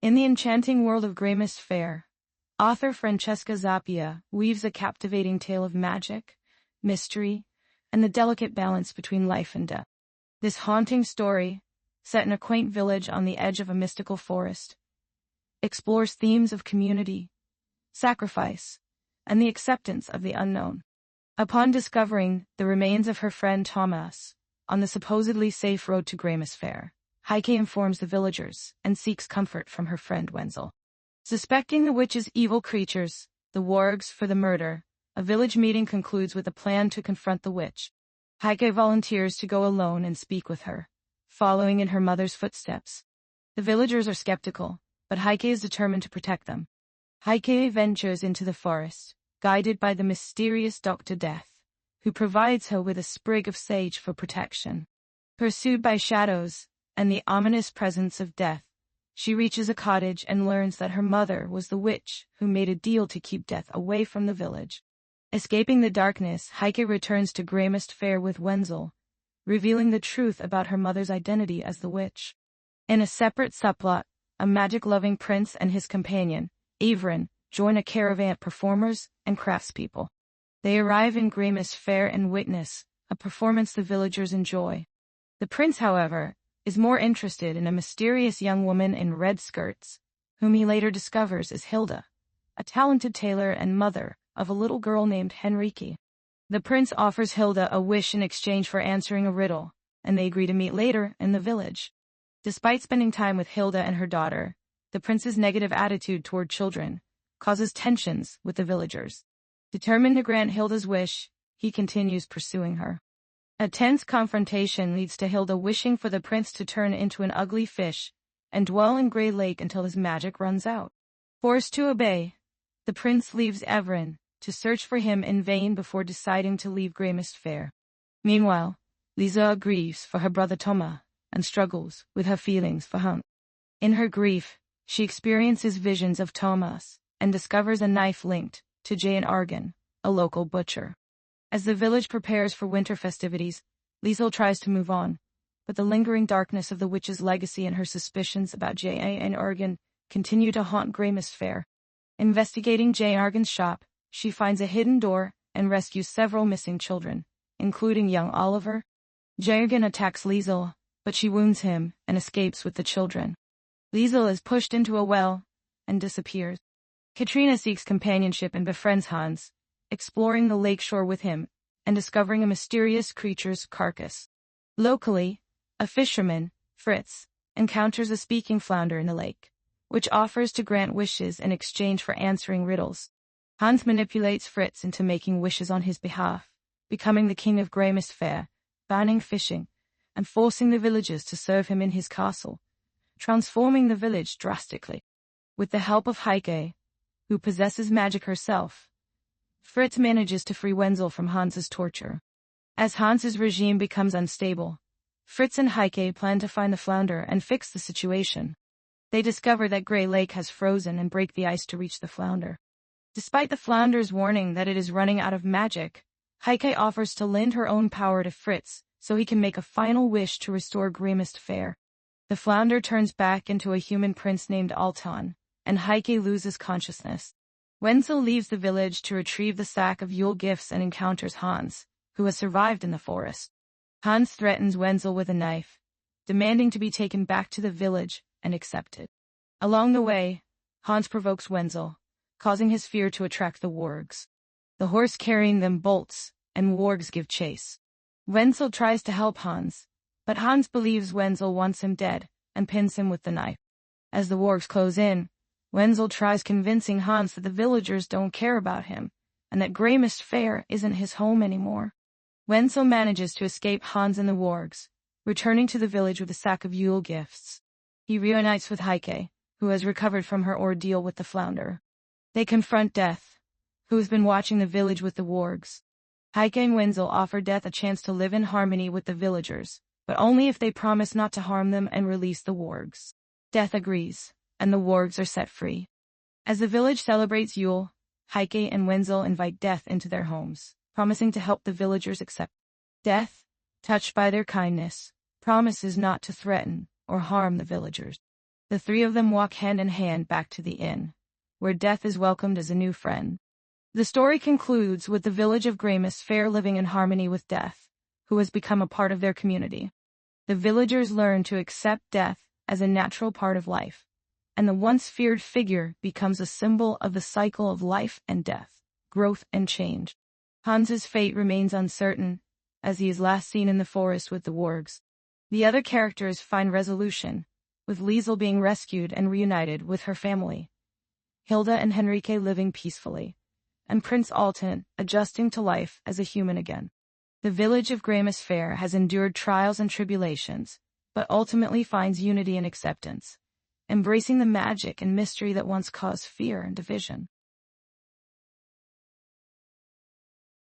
In the enchanting world of Greymist Fair, author Francesca Zappia weaves a captivating tale of magic, mystery, and the delicate balance between life and death. This haunting story, set in a quaint village on the edge of a mystical forest, explores themes of community, sacrifice, and the acceptance of the unknown. Upon discovering the remains of her friend Thomas on the supposedly safe road to Greymist Fair, Heike informs the villagers and seeks comfort from her friend Wenzel. Suspecting the witch's evil creatures, the wargs, for the murder, a village meeting concludes with a plan to confront the witch. Heike volunteers to go alone and speak with her, following in her mother's footsteps. The villagers are skeptical, but Heike is determined to protect them. Heike ventures into the forest, guided by the mysterious Dr. Death, who provides her with a sprig of sage for protection. Pursued by shadows and the ominous presence of death, she reaches a cottage and learns that her mother was the witch who made a deal to keep death away from the village. Escaping the darkness, Heike returns to Greymist Fair with Wenzel, revealing the truth about her mother's identity as the witch. In a separate subplot, a magic-loving prince and his companion, Averin, join a caravan of performers and craftspeople. They arrive in Greymist Fair and witness a performance the villagers enjoy. The prince, however, is more interested in a mysterious young woman in red skirts, whom he later discovers is Hilda, a talented tailor and mother of a little girl named Henrike. The prince offers Hilda a wish in exchange for answering a riddle, and they agree to meet later in the village. Despite spending time with Hilda and her daughter, the prince's negative attitude toward children causes tensions with the villagers. Determined to grant Hilda's wish, he continues pursuing her. A tense confrontation leads to Hilda wishing for the prince to turn into an ugly fish and dwell in Grey Lake until his magic runs out. Forced to obey, the prince leaves Averin to search for him in vain before deciding to leave Greymist Fair. Meanwhile, Liesel grieves for her brother Thomas and struggles with her feelings for Hans. In her grief, she experiences visions of Thomas and discovers a knife linked to Jürgen, a local butcher. As the village prepares for winter festivities, Liesel tries to move on, but the lingering darkness of the witch's legacy and her suspicions about Jürgen continue to haunt Greymist Fair. Investigating Jürgen's shop, she finds a hidden door and rescues several missing children, including young Oliver. Jürgen attacks Liesel, but she wounds him and escapes with the children. Liesel is pushed into a well and disappears. Katrina seeks companionship and befriends Hans, exploring the lakeshore with him and discovering a mysterious creature's carcass. Locally, a fisherman, Fritz, encounters a speaking flounder in the lake, which offers to grant wishes in exchange for answering riddles. Hans manipulates Fritz into making wishes on his behalf, becoming the king of Greymist Fair, banning fishing, and forcing the villagers to serve him in his castle, transforming the village drastically. With the help of Heike, who possesses magic herself, Fritz manages to free Wenzel from Hans's torture. As Hans's regime becomes unstable, Fritz and Heike plan to find the flounder and fix the situation. They discover that Grey Lake has frozen and break the ice to reach the flounder. Despite the flounder's warning that it is running out of magic, Heike offers to lend her own power to Fritz so he can make a final wish to restore Greymist Fair. The flounder turns back into a human prince named Alton, and Heike loses consciousness. Wenzel leaves the village to retrieve the sack of Yule gifts and encounters Hans, who has survived in the forest. Hans threatens Wenzel with a knife, demanding to be taken back to the village and accepted. Along the way, Hans provokes Wenzel, causing his fear to attract the wargs. The horse carrying them bolts, and wargs give chase. Wenzel tries to help Hans, but Hans believes Wenzel wants him dead and pins him with the knife. As the wargs close in, Wenzel tries convincing Hans that the villagers don't care about him, and that Greymist Fair isn't his home anymore. Wenzel manages to escape Hans and the wargs, returning to the village with a sack of Yule gifts. He reunites with Heike, who has recovered from her ordeal with the flounder. They confront Death, who has been watching the village with the wargs. Heike and Wenzel offer Death a chance to live in harmony with the villagers, but only if they promise not to harm them and release the wargs. Death agrees, and the wargs are set free. As the village celebrates Yule, Heike and Wenzel invite Death into their homes, promising to help the villagers accept. Death, touched by their kindness, promises not to threaten or harm the villagers. The three of them walk hand in hand back to the inn, where Death is welcomed as a new friend. The story concludes with the village of Greymist Fair living in harmony with Death, who has become a part of their community. The villagers learn to accept death as a natural part of life, and the once feared figure becomes a symbol of the cycle of life and death, growth and change. Hans's fate remains uncertain, as he is last seen in the forest with the wargs. The other characters find resolution, with Liesel being rescued and reunited with her family, Hilda and Henrike living peacefully, and Prince Alten adjusting to life as a human again. The village of Greymist Fair has endured trials and tribulations, but ultimately finds unity and acceptance, embracing the magic and mystery that once caused fear and division.